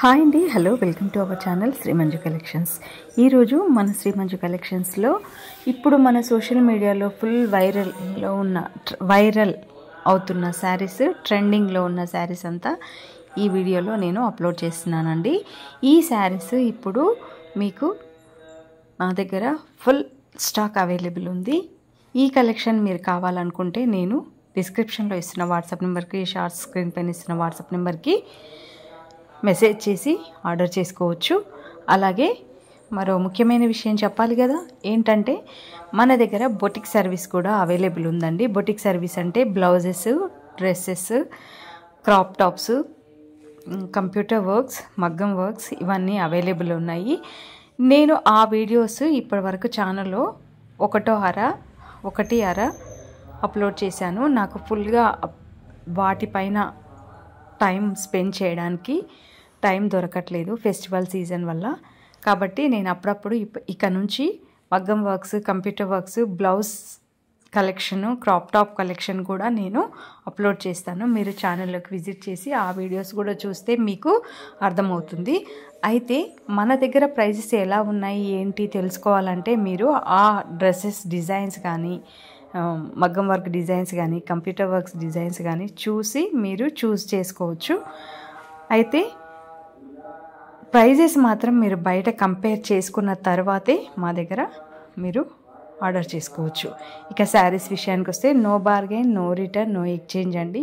Hi అండి, hello, welcome to our channel Shri Manju collections. ఈరోజు మన శ్రీ మంజు కలెక్షన్స్లో ఇప్పుడు మన సోషల్ మీడియాలో ఫుల్ వైరల్ అవుతున్న శారీస్, ట్రెండింగ్లో ఉన్న శారీస్ అంతా ఈ వీడియోలో నేను అప్లోడ్ చేస్తున్నానండి. ఈ శారీస్ ఇప్పుడు మీకు నా దగ్గర ఫుల్ స్టాక్ అవైలబుల్ ఉంది. ఈ కలెక్షన్ మీరు కావాలనుకుంటే నేను డిస్క్రిప్షన్లో ఇస్తున్న వాట్సాప్ నెంబర్కి, షార్ట్ స్క్రీన్ పైన ఇస్తున్న వాట్సాప్ నెంబర్కి మెసేజ్ చేసి ఆర్డర్ చేసుకోవచ్చు. అలాగే మరో ముఖ్యమైన విషయం చెప్పాలి కదా, ఏంటంటే మన దగ్గర బొటిక్ సర్వీస్ కూడా అవైలబుల్ ఉందండి. బొటిక్ సర్వీస్ అంటే blouses, dresses, crop tops, computer works, మగ్గం వర్క్స్ ఇవన్నీ అవైలబుల్ ఉన్నాయి. నేను ఆ వీడియోస్ ఇప్పటివరకు ఛానల్లో ఒకటి అర అప్లోడ్ చేశాను. నాకు ఫుల్గా వాటిపైన టైం స్పెండ్ చేయడానికి టైం దొరకట్లేదు ఫెస్టివల్ సీజన్ వల్ల. కాబట్టి నేను అప్పుడప్పుడు ఇక నుంచి మగ్గం works, computer works, blouse collection, crop top collection కూడా నేను అప్లోడ్ చేస్తాను. మీరు ఛానల్లోకి విజిట్ చేసి ఆ వీడియోస్ కూడా చూస్తే మీకు అర్థమవుతుంది. అయితే మన దగ్గర ప్రైజెస్ ఎలా ఉన్నాయి ఏంటి తెలుసుకోవాలంటే మీరు ఆ డ్రెస్సెస్ డిజైన్స్ కానీ, మగ్గం వర్క్ డిజైన్స్ కానీ, కంప్యూటర్ వర్క్స్ డిజైన్స్ కానీ చూసి మీరు చూస్ చేసుకోవచ్చు. అయితే ప్రైజెస్ మాత్రం మీరు బయట కంపేర్ చేసుకున్న తర్వాతే మా దగ్గర మీరు ఆర్డర్ చేసుకోవచ్చు. ఇక శారీస్ విషయానికి వస్తే no bargain, no return, no exchange అండి.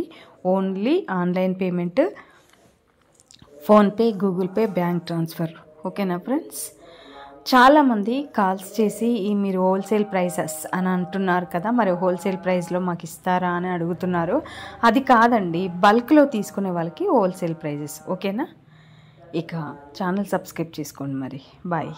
Only online payment, PhonePe, Google pay, bank transfer. ఓకేనా ఫ్రెండ్స్? చాలామంది కాల్స్ చేసి మీరు హోల్సేల్ ప్రైసెస్ అని అంటున్నారు కదా, మరి హోల్సేల్ ప్రైస్లో మాకు ఇస్తారా అని అడుగుతున్నారు. అది కాదండి, బల్క్లో తీసుకునే వాళ్ళకి హోల్సేల్ ప్రైజెస్. ఓకేనా? ఇక ఛానల్ సబ్స్క్రైబ్ చేసుకోండి. మరి బాయ్.